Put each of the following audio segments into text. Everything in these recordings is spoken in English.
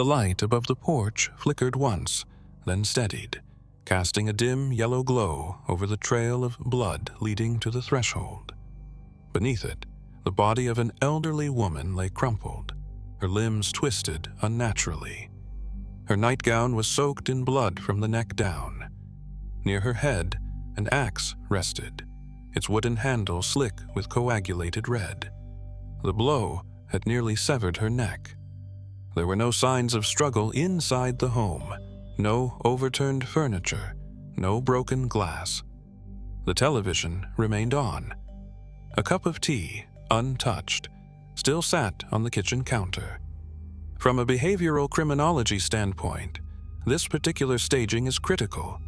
The light above the porch flickered once, then steadied, casting a dim yellow glow over the trail of blood leading to the threshold. Beneath it, the body of an elderly woman lay crumpled, her limbs twisted unnaturally. Her nightgown was soaked in blood from the neck down. Near her head, an axe rested, its wooden handle slick with coagulated red. The blow had nearly severed her neck. There were no signs of struggle inside the home, no overturned furniture, no broken glass. The television remained on. A cup of tea, untouched, still sat on the kitchen counter. From a behavioral criminology standpoint, this particular staging is critical.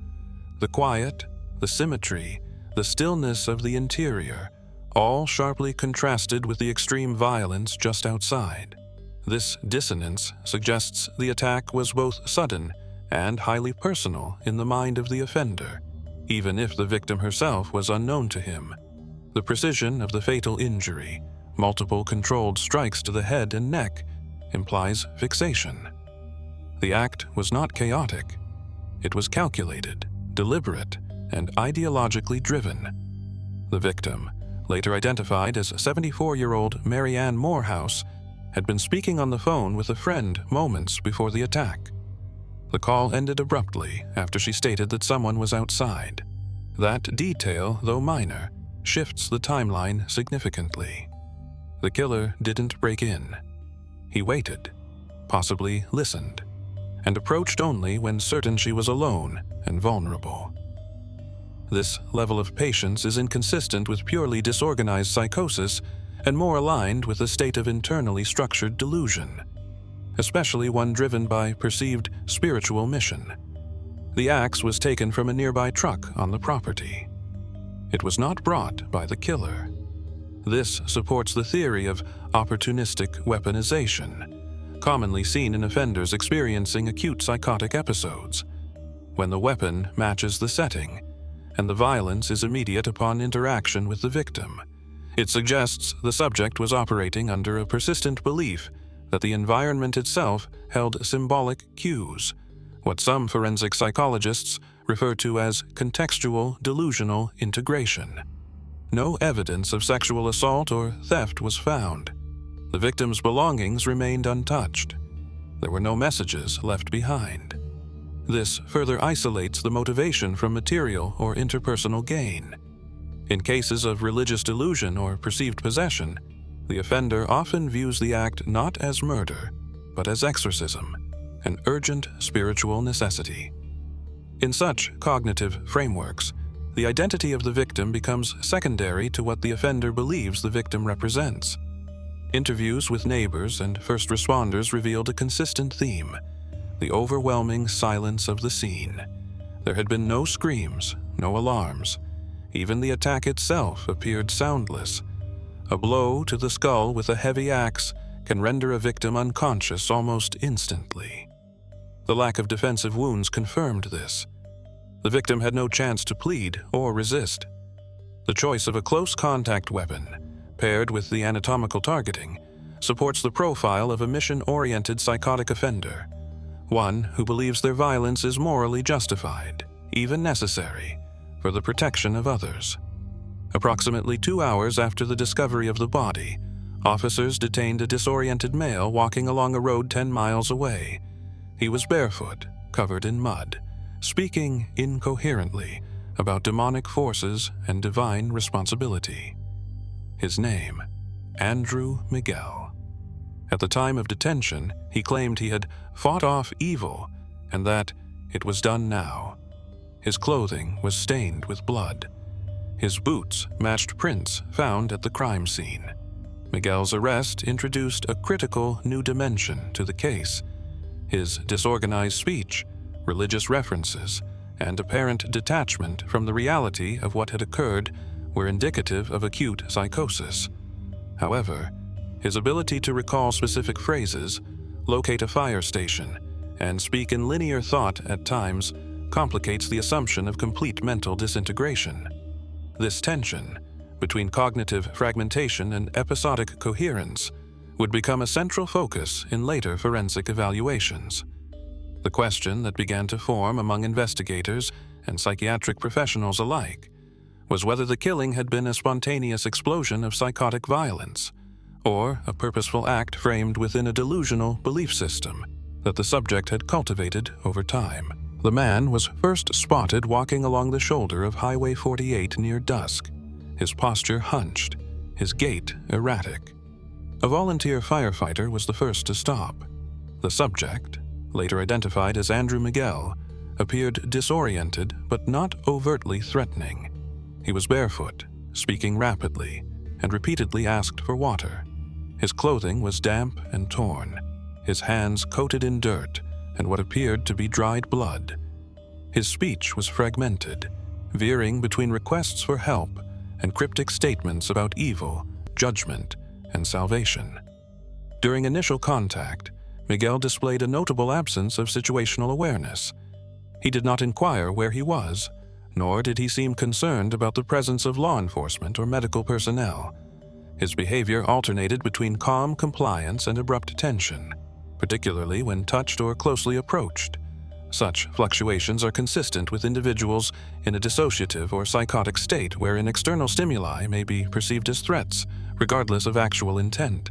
The quiet, the symmetry, the stillness of the interior, all sharply contrasted with the extreme violence just outside. This dissonance suggests the attack was both sudden and highly personal in the mind of the offender, even if the victim herself was unknown to him. The precision of the fatal injury, multiple controlled strikes to the head and neck, implies fixation. The act was not chaotic. It was calculated, deliberate, and ideologically driven. The victim, later identified as 74-year-old Maryanne Morehouse, had been speaking on the phone with a friend moments before the attack. The call ended abruptly after she stated that someone was outside. That detail, though minor, shifts the timeline significantly. The killer didn't break in. He waited, possibly listened, and approached only when certain she was alone and vulnerable. This level of patience is inconsistent with purely disorganized psychosis and more aligned with a state of internally structured delusion, especially one driven by perceived spiritual mission. The axe was taken from a nearby truck on the property. It was not brought by the killer. This supports the theory of opportunistic weaponization, commonly seen in offenders experiencing acute psychotic episodes, when the weapon matches the setting, and the violence is immediate upon interaction with the victim. It suggests the subject was operating under a persistent belief that the environment itself held symbolic cues, what some forensic psychologists refer to as contextual delusional integration. No evidence of sexual assault or theft was found. The victim's belongings remained untouched. There were no messages left behind. This further isolates the motivation from material or interpersonal gain. In cases of religious delusion or perceived possession, the offender often views the act not as murder, but as exorcism, an urgent spiritual necessity. In such cognitive frameworks, the identity of the victim becomes secondary to what the offender believes the victim represents. Interviews with neighbors and first responders revealed a consistent theme: the overwhelming silence of the scene. There had been no screams, no alarms. Even the attack itself appeared soundless. A blow to the skull with a heavy axe can render a victim unconscious almost instantly. The lack of defensive wounds confirmed this. The victim had no chance to plead or resist. The choice of a close contact weapon, paired with the anatomical targeting, supports the profile of a mission-oriented psychotic offender, one who believes their violence is morally justified, even necessary, for the protection of others. Approximately 2 hours after the discovery of the body, officers detained a disoriented male walking along a road 10 miles away. He was barefoot, covered in mud, speaking incoherently about demonic forces and divine responsibility. His name, Andrew Miguel. At the time of detention, he claimed he had fought off evil and that it was done now. His clothing was stained with blood. His boots matched prints found at the crime scene. Miguel's arrest introduced a critical new dimension to the case. His disorganized speech, religious references, and apparent detachment from the reality of what had occurred were indicative of acute psychosis. However, his ability to recall specific phrases, locate a fire station, and speak in linear thought at times complicates the assumption of complete mental disintegration. This tension between cognitive fragmentation and episodic coherence would become a central focus in later forensic evaluations. The question that began to form among investigators and psychiatric professionals alike was whether the killing had been a spontaneous explosion of psychotic violence, or a purposeful act framed within a delusional belief system that the subject had cultivated over time. The man was first spotted walking along the shoulder of Highway 48 near dusk, his posture hunched, his gait erratic. A volunteer firefighter was the first to stop. The subject, later identified as Andrew Miguel, appeared disoriented but not overtly threatening. He was barefoot, speaking rapidly, and repeatedly asked for water. His clothing was damp and torn, his hands coated in dirt and what appeared to be dried blood. His speech was fragmented, veering between requests for help and cryptic statements about evil, judgment, and salvation. During initial contact, Miguel displayed a notable absence of situational awareness. He did not inquire where he was, nor did he seem concerned about the presence of law enforcement or medical personnel. His behavior alternated between calm compliance and abrupt tension, particularly when touched or closely approached. Such fluctuations are consistent with individuals in a dissociative or psychotic state wherein external stimuli may be perceived as threats, regardless of actual intent.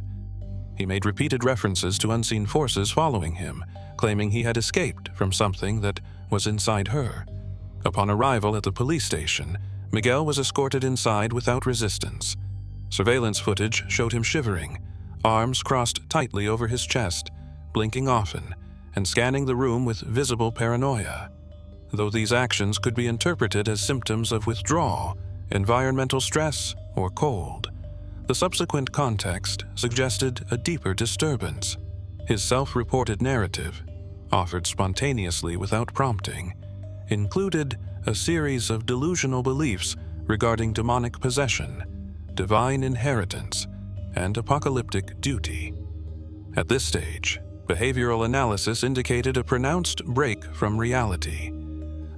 He made repeated references to unseen forces following him, claiming he had escaped from something that was inside her. Upon arrival at the police station, Miguel was escorted inside without resistance. Surveillance footage showed him shivering, arms crossed tightly over his chest, blinking often, and scanning the room with visible paranoia. Though these actions could be interpreted as symptoms of withdrawal, environmental stress, or cold, the subsequent context suggested a deeper disturbance. His self-reported narrative, offered spontaneously without prompting, included a series of delusional beliefs regarding demonic possession, divine inheritance, and apocalyptic duty. At this stage, behavioral analysis indicated a pronounced break from reality.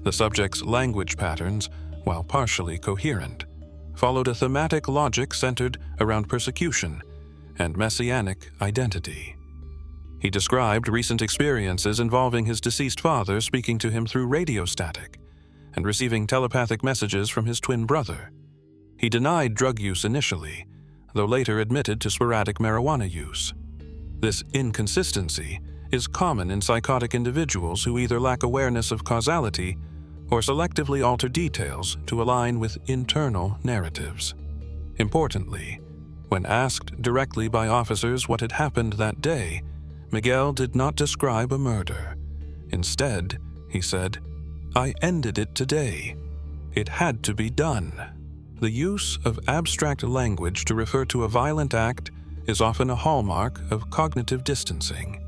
The subject's language patterns, while partially coherent, followed a thematic logic centered around persecution and messianic identity. He described recent experiences involving his deceased father speaking to him through radio static and receiving telepathic messages from his twin brother. He denied drug use initially, though later admitted to sporadic marijuana use. This inconsistency is common in psychotic individuals who either lack awareness of causality or selectively alter details to align with internal narratives. Importantly, when asked directly by officers what had happened that day, Miguel did not describe a murder. Instead, he said, "I ended it today. It had to be done." The use of abstract language to refer to a violent act is often a hallmark of cognitive distancing.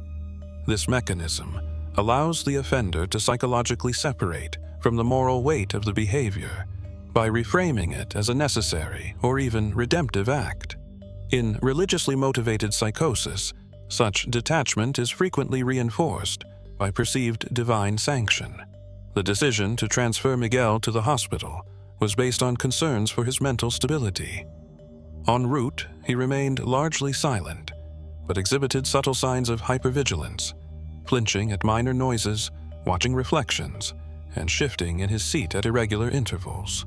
This mechanism allows the offender to psychologically separate from the moral weight of the behavior by reframing it as a necessary or even redemptive act. In religiously motivated psychosis, such detachment is frequently reinforced by perceived divine sanction. The decision to transfer Miguel to the hospital was based on concerns for his mental stability. En route, he remained largely silent, but exhibited subtle signs of hypervigilance, flinching at minor noises, watching reflections, and shifting in his seat at irregular intervals.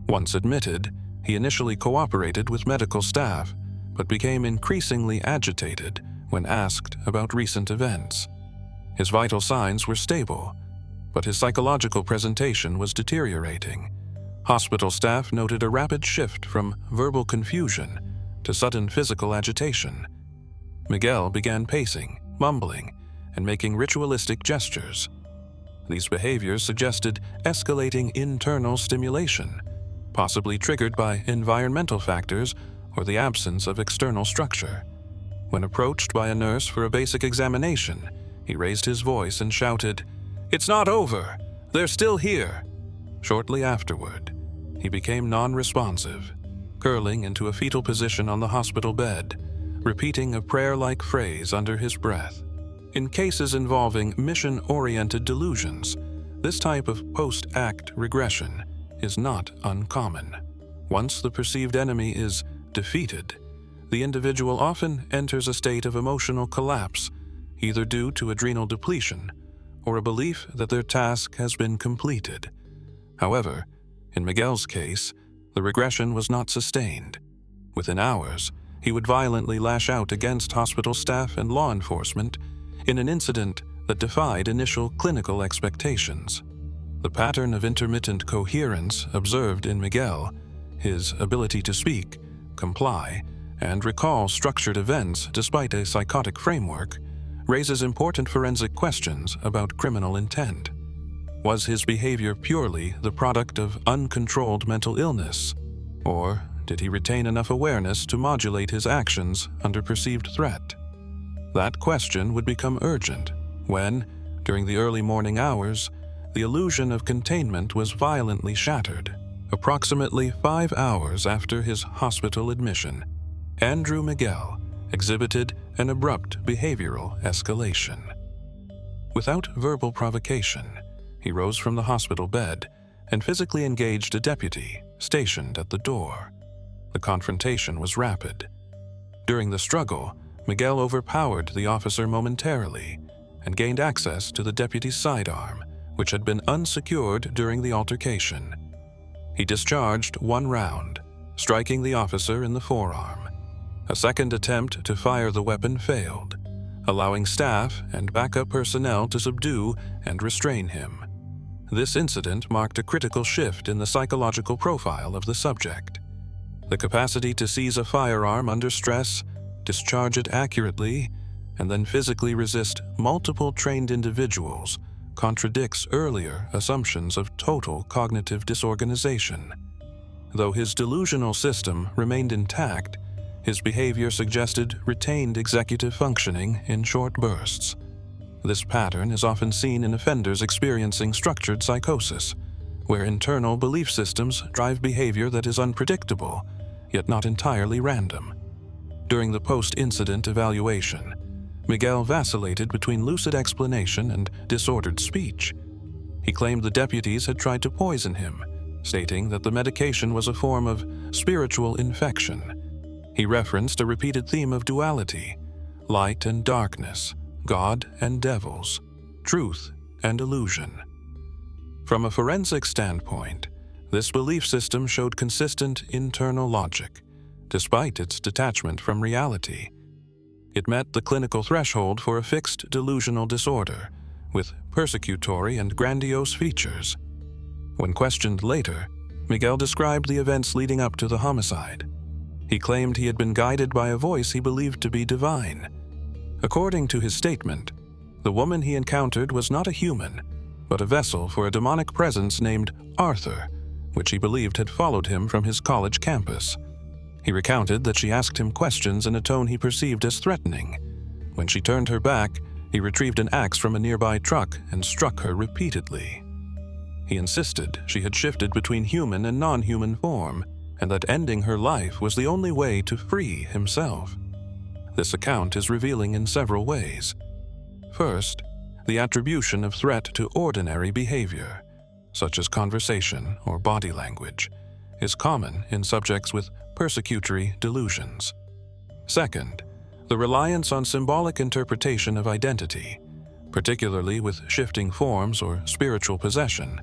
Once admitted, he initially cooperated with medical staff, but became increasingly agitated when asked about recent events. His vital signs were stable, but his psychological presentation was deteriorating. Hospital staff noted a rapid shift from verbal confusion to sudden physical agitation. Miguel began pacing, mumbling, and making ritualistic gestures. These behaviors suggested escalating internal stimulation, possibly triggered by environmental factors or the absence of external structure. When approached by a nurse for a basic examination, he raised his voice and shouted, "It's not over! They're still here!" Shortly afterward, he became non-responsive, curling into a fetal position on the hospital bed, repeating a prayer-like phrase under his breath. In cases involving mission-oriented delusions, this type of post-act regression is not uncommon. Once the perceived enemy is defeated, the individual often enters a state of emotional collapse, either due to adrenal depletion or a belief that their task has been completed. However, in Miguel's case, the regression was not sustained. Within hours, he would violently lash out against hospital staff and law enforcement in an incident that defied initial clinical expectations. The pattern of intermittent coherence observed in Miguel, his ability to speak, comply, and recall structured events despite a psychotic framework, raises important forensic questions about criminal intent. Was his behavior purely the product of uncontrolled mental illness, or did he retain enough awareness to modulate his actions under perceived threat? That question would become urgent when, during the early morning hours, the illusion of containment was violently shattered. Approximately 5 hours after his hospital admission, Andrew Miguel exhibited an abrupt behavioral escalation. Without verbal provocation, he rose from the hospital bed and physically engaged a deputy stationed at the door. The confrontation was rapid. During the struggle, Miguel overpowered the officer momentarily and gained access to the deputy's sidearm, which had been unsecured during the altercation. He discharged 1 round, striking the officer in the forearm. A second attempt to fire the weapon failed, allowing staff and backup personnel to subdue and restrain him. This incident marked a critical shift in the psychological profile of the subject. The capacity to seize a firearm under stress, discharge it accurately, and then physically resist multiple trained individuals contradicts earlier assumptions of total cognitive disorganization. Though his delusional system remained intact, his behavior suggested retained executive functioning in short bursts. This pattern is often seen in offenders experiencing structured psychosis, where internal belief systems drive behavior that is unpredictable, yet not entirely random. During the post-incident evaluation, Miguel vacillated between lucid explanation and disordered speech. He claimed the deputies had tried to poison him, stating that the medication was a form of spiritual infection. He referenced a repeated theme of duality, light and darkness, God and devils, truth and illusion. From a forensic standpoint, this belief system showed consistent internal logic, despite its detachment from reality. It met the clinical threshold for a fixed delusional disorder, with persecutory and grandiose features. When questioned later, Miguel described the events leading up to the homicide. He claimed he had been guided by a voice he believed to be divine. According to his statement, the woman he encountered was not a human, but a vessel for a demonic presence named Arthur, which he believed had followed him from his college campus. He recounted that she asked him questions in a tone he perceived as threatening. When she turned her back, he retrieved an axe from a nearby truck and struck her repeatedly. He insisted she had shifted between human and non-human form, and that ending her life was the only way to free himself. This account is revealing in several ways. First, the attribution of threat to ordinary behavior, such as conversation or body language, is common in subjects with persecutory delusions. Second, the reliance on symbolic interpretation of identity, particularly with shifting forms or spiritual possession,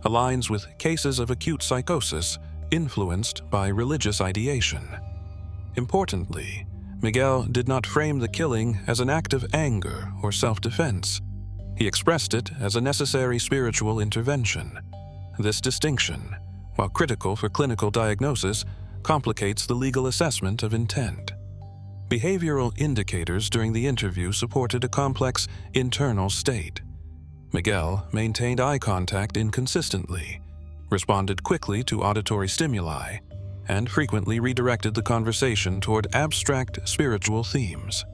aligns with cases of acute psychosis influenced by religious ideation. Importantly, Miguel did not frame the killing as an act of anger or self-defense. He expressed it as a necessary spiritual intervention. This distinction, while critical for clinical diagnosis, complicates the legal assessment of intent. Behavioral indicators during the interview supported a complex internal state. Miguel maintained eye contact inconsistently, responded quickly to auditory stimuli, and frequently redirected the conversation toward abstract spiritual themes.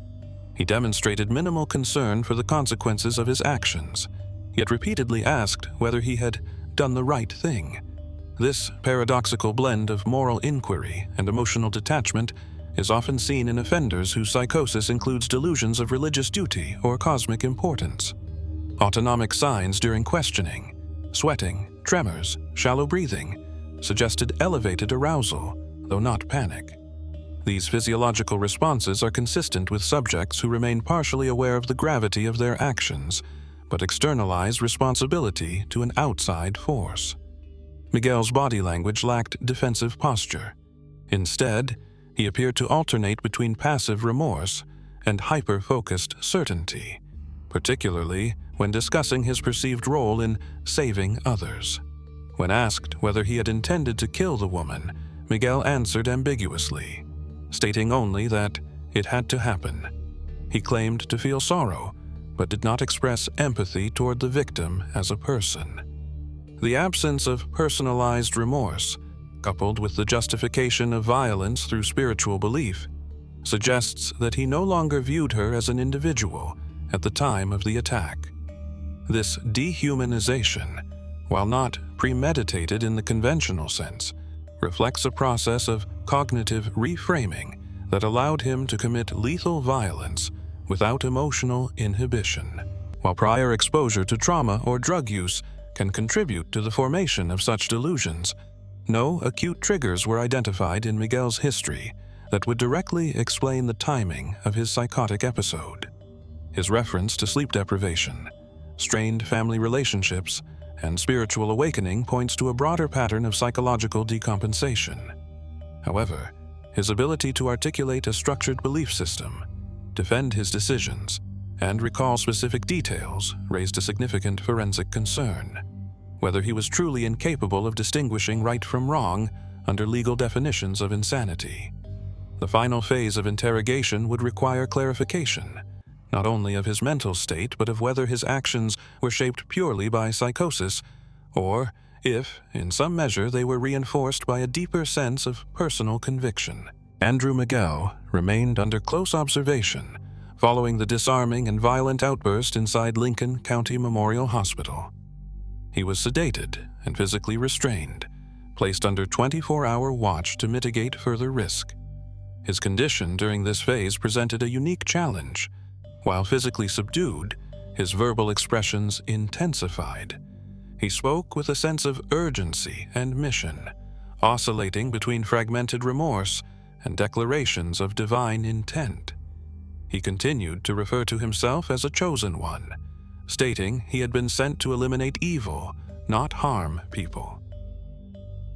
He demonstrated minimal concern for the consequences of his actions, yet repeatedly asked whether he had done the right thing. This paradoxical blend of moral inquiry and emotional detachment is often seen in offenders whose psychosis includes delusions of religious duty or cosmic importance. Autonomic signs during questioning, sweating, tremors, shallow breathing, suggested elevated arousal, though not panic. These physiological responses are consistent with subjects who remain partially aware of the gravity of their actions, but externalize responsibility to an outside force. Miguel's body language lacked defensive posture. Instead, he appeared to alternate between passive remorse and hyper-focused certainty, particularly when discussing his perceived role in saving others. When asked whether he had intended to kill the woman, Miguel answered ambiguously, stating only that it had to happen. He claimed to feel sorrow, but did not express empathy toward the victim as a person. The absence of personalized remorse, coupled with the justification of violence through spiritual belief, suggests that he no longer viewed her as an individual at the time of the attack. This dehumanization, while not premeditated in the conventional sense, reflects a process of cognitive reframing that allowed him to commit lethal violence without emotional inhibition. While prior exposure to trauma or drug use can contribute to the formation of such delusions, no acute triggers were identified in Miguel's history that would directly explain the timing of his psychotic episode. His reference to sleep deprivation, strained family relationships, and spiritual awakening points to a broader pattern of psychological decompensation. However, his ability to articulate a structured belief system, defend his decisions, and recall specific details raised a significant forensic concern: whether he was truly incapable of distinguishing right from wrong under legal definitions of insanity. The final phase of interrogation would require clarification, not only of his mental state but of whether his actions were shaped purely by psychosis, or if, in some measure, they were reinforced by a deeper sense of personal conviction. Andrew Miguel remained under close observation following the disarming and violent outburst inside Lincoln County Memorial Hospital. He was sedated and physically restrained, placed under 24-hour watch to mitigate further risk. His condition during this phase presented a unique challenge. While physically subdued, his verbal expressions intensified. He spoke with a sense of urgency and mission, oscillating between fragmented remorse and declarations of divine intent. He continued to refer to himself as a chosen one, stating he had been sent to eliminate evil, not harm people.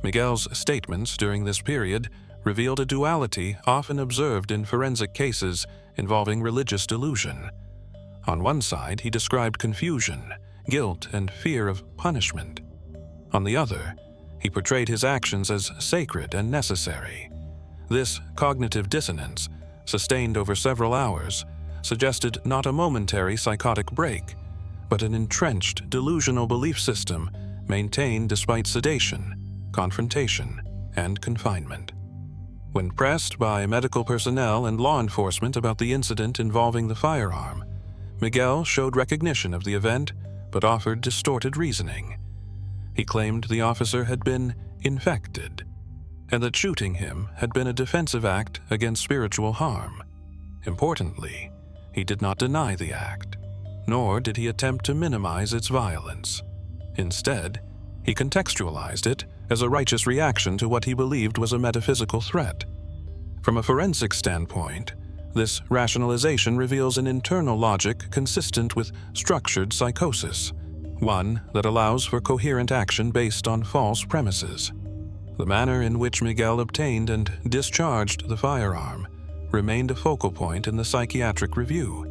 Miguel's statements during this period revealed a duality often observed in forensic cases involving religious delusion. On one side, he described confusion, guilt, and fear of punishment. On the other, he portrayed his actions as sacred and necessary. This cognitive dissonance, sustained over several hours, suggested not a momentary psychotic break, but an entrenched delusional belief system maintained despite sedation, confrontation, and confinement. When pressed by medical personnel and law enforcement about the incident involving the firearm, Miguel showed recognition of the event but offered distorted reasoning. He claimed the officer had been infected, and that shooting him had been a defensive act against spiritual harm. Importantly, he did not deny the act, nor did he attempt to minimize its violence. Instead, he contextualized it as a righteous reaction to what he believed was a metaphysical threat. From a forensic standpoint, this rationalization reveals an internal logic consistent with structured psychosis, one that allows for coherent action based on false premises. The manner in which Miguel obtained and discharged the firearm remained a focal point in the psychiatric review.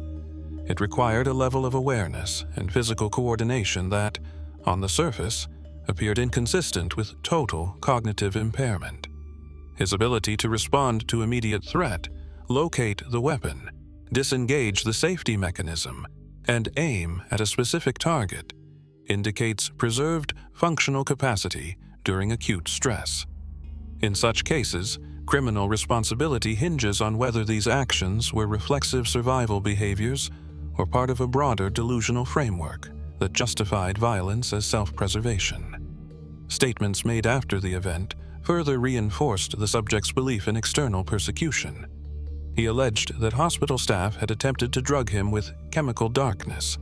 It required a level of awareness and physical coordination that, on the surface, appeared inconsistent with total cognitive impairment. His ability to respond to immediate threat, locate the weapon, disengage the safety mechanism, and aim at a specific target indicates preserved functional capacity during acute stress. In such cases, criminal responsibility hinges on whether these actions were reflexive survival behaviors or part of a broader delusional framework that justified violence as self-preservation. Statements made after the event further reinforced the subject's belief in external persecution. He alleged that hospital staff had attempted to drug him with chemical darkness,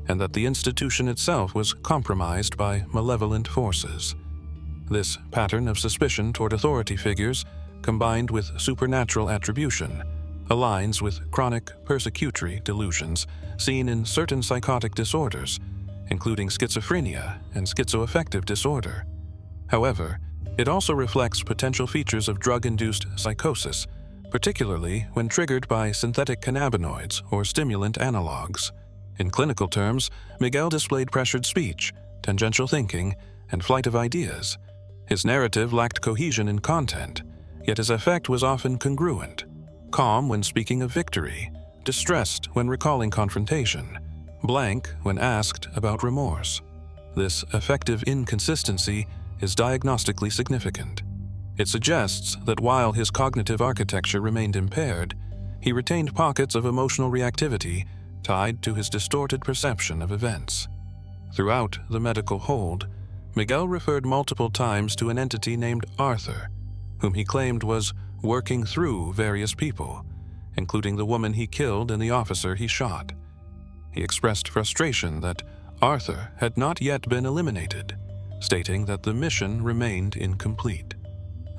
and that the institution itself was compromised by malevolent forces. This pattern of suspicion toward authority figures combined with supernatural attribution, aligns with chronic persecutory delusions seen in certain psychotic disorders, including schizophrenia and schizoaffective disorder. However, it also reflects potential features of drug-induced psychosis, particularly when triggered by synthetic cannabinoids or stimulant analogs. In clinical terms, Miguel displayed pressured speech, tangential thinking, and flight of ideas. His narrative lacked cohesion in content, yet his effect was often congruent, calm when speaking of victory, distressed when recalling confrontation, blank when asked about remorse. This affective inconsistency is diagnostically significant. It suggests that while his cognitive architecture remained impaired, he retained pockets of emotional reactivity tied to his distorted perception of events. Throughout the medical hold, Miguel referred multiple times to an entity named Arthur, whom he claimed was working through various people, including the woman he killed and the officer he shot. He expressed frustration that Arthur had not yet been eliminated, stating that the mission remained incomplete.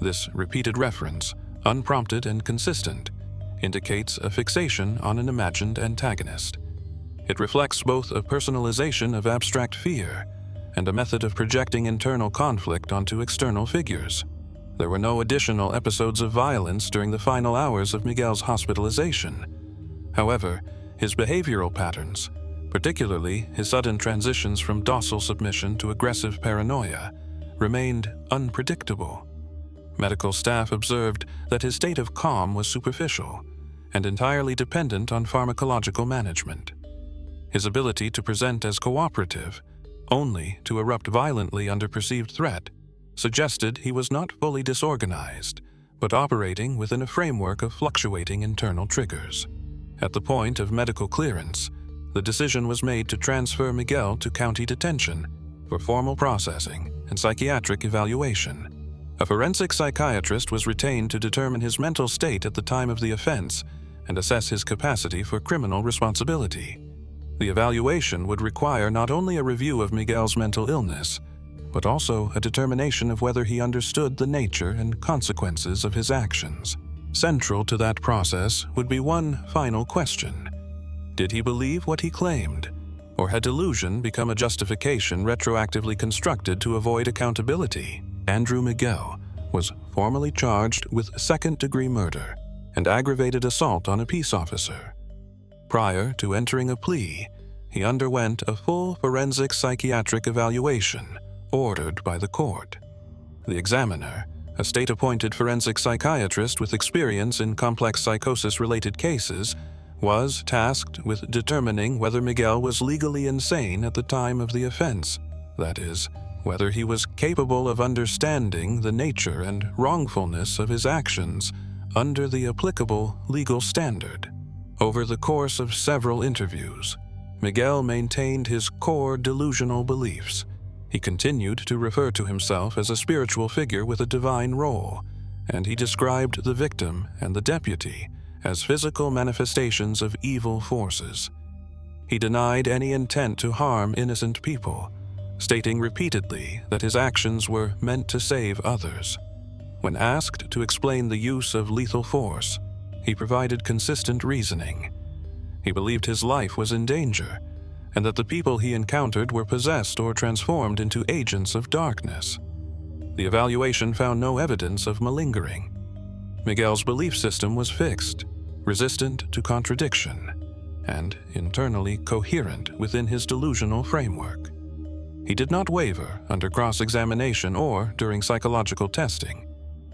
This repeated reference, unprompted and consistent, indicates a fixation on an imagined antagonist. It reflects both a personalization of abstract fear and a method of projecting internal conflict onto external figures. There were no additional episodes of violence during the final hours of Miguel's hospitalization. However, his behavioral patterns, particularly his sudden transitions from docile submission to aggressive paranoia, remained unpredictable. Medical staff observed that his state of calm was superficial and entirely dependent on pharmacological management. His ability to present as cooperative, only to erupt violently under perceived threat, suggested he was not fully disorganized, but operating within a framework of fluctuating internal triggers. At the point of medical clearance, the decision was made to transfer Miguel to county detention for formal processing and psychiatric evaluation. A forensic psychiatrist was retained to determine his mental state at the time of the offense and assess his capacity for criminal responsibility. The evaluation would require not only a review of Miguel's mental illness, but also a determination of whether he understood the nature and consequences of his actions. Central to that process would be one final question. Did he believe what he claimed, or had delusion become a justification retroactively constructed to avoid accountability? Andrew Miguel was formally charged with second-degree murder and aggravated assault on a peace officer. Prior to entering a plea, he underwent a full forensic psychiatric evaluation ordered by the court. The examiner, a state-appointed forensic psychiatrist with experience in complex psychosis-related cases, was tasked with determining whether Miguel was legally insane at the time of the offense, that is, whether he was capable of understanding the nature and wrongfulness of his actions under the applicable legal standard. Over the course of several interviews, Miguel maintained his core delusional beliefs. He continued to refer to himself as a spiritual figure with a divine role, and he described the victim and the deputy as physical manifestations of evil forces. He denied any intent to harm innocent people, stating repeatedly that his actions were meant to save others. When asked to explain the use of lethal force, he provided consistent reasoning. He believed his life was in danger, and that the people he encountered were possessed or transformed into agents of darkness. The evaluation found no evidence of malingering. Miguel's belief system was fixed, resistant to contradiction, and internally coherent within his delusional framework. He did not waver under cross-examination or during psychological testing.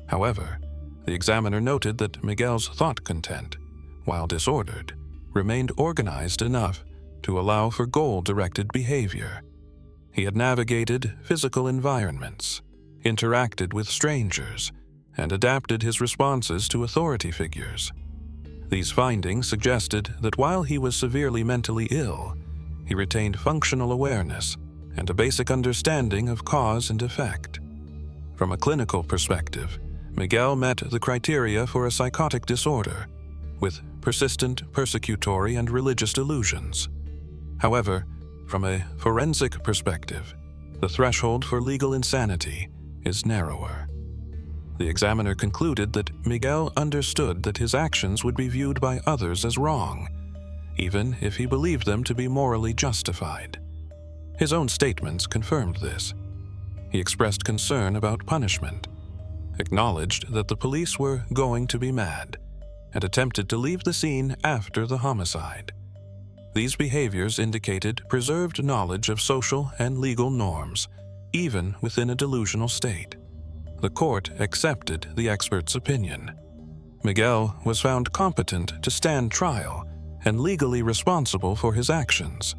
However, the examiner noted that Miguel's thought content, while disordered, remained organized enough to allow for goal-directed behavior. He had navigated physical environments, interacted with strangers, and adapted his responses to authority figures. These findings suggested that while he was severely mentally ill, he retained functional awareness and a basic understanding of cause and effect. From a clinical perspective, Miguel met the criteria for a psychotic disorder, with persistent persecutory and religious delusions. However, from a forensic perspective, the threshold for legal insanity is narrower. The examiner concluded that Miguel understood that his actions would be viewed by others as wrong, even if he believed them to be morally justified. His own statements confirmed this. He expressed concern about punishment, acknowledged that the police were going to be mad, and attempted to leave the scene after the homicide. These behaviors indicated preserved knowledge of social and legal norms, even within a delusional state. The court accepted the expert's opinion. Miguel was found competent to stand trial and legally responsible for his actions.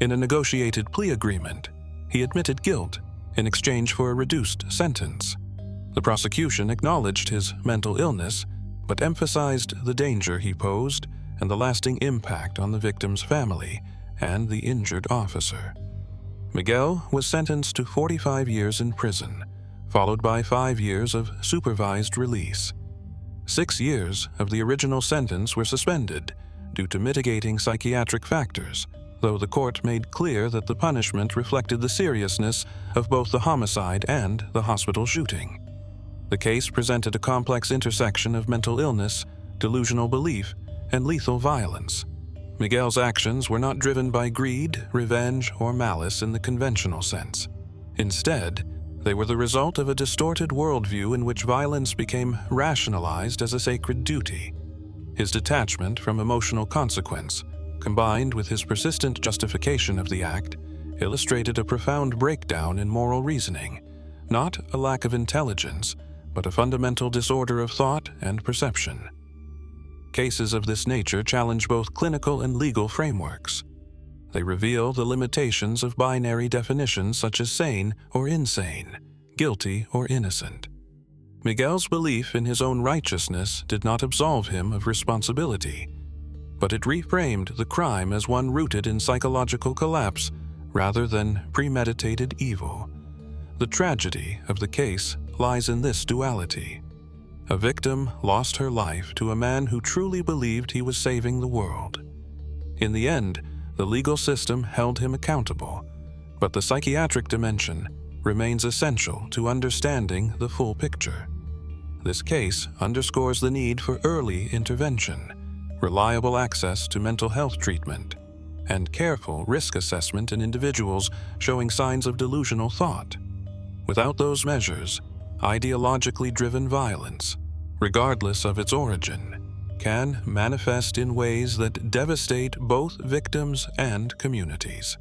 In a negotiated plea agreement, he admitted guilt in exchange for a reduced sentence. The prosecution acknowledged his mental illness, but emphasized the danger he posed and the lasting impact on the victim's family and the injured officer. Miguel was sentenced to 45 years in prison, followed by 5 years of supervised release. 6 years of the original sentence were suspended due to mitigating psychiatric factors, though the court made clear that the punishment reflected the seriousness of both the homicide and the hospital shooting. The case presented a complex intersection of mental illness, delusional belief, and lethal violence. Miguel's actions were not driven by greed, revenge, or malice in the conventional sense. Instead, they were the result of a distorted worldview in which violence became rationalized as a sacred duty. His detachment from emotional consequence, combined with his persistent justification of the act, illustrated a profound breakdown in moral reasoning, not a lack of intelligence, but a fundamental disorder of thought and perception. Cases of this nature challenge both clinical and legal frameworks. They reveal the limitations of binary definitions such as sane or insane, guilty or innocent. Miguel's belief in his own righteousness did not absolve him of responsibility, but it reframed the crime as one rooted in psychological collapse rather than premeditated evil. The tragedy of the case lies in this duality. A victim lost her life to a man who truly believed he was saving the world. In the end, the legal system held him accountable, but the psychiatric dimension remains essential to understanding the full picture. This case underscores the need for early intervention, reliable access to mental health treatment, and careful risk assessment in individuals showing signs of delusional thought. Without those measures, ideologically driven violence, regardless of its origin, can manifest in ways that devastate both victims and communities.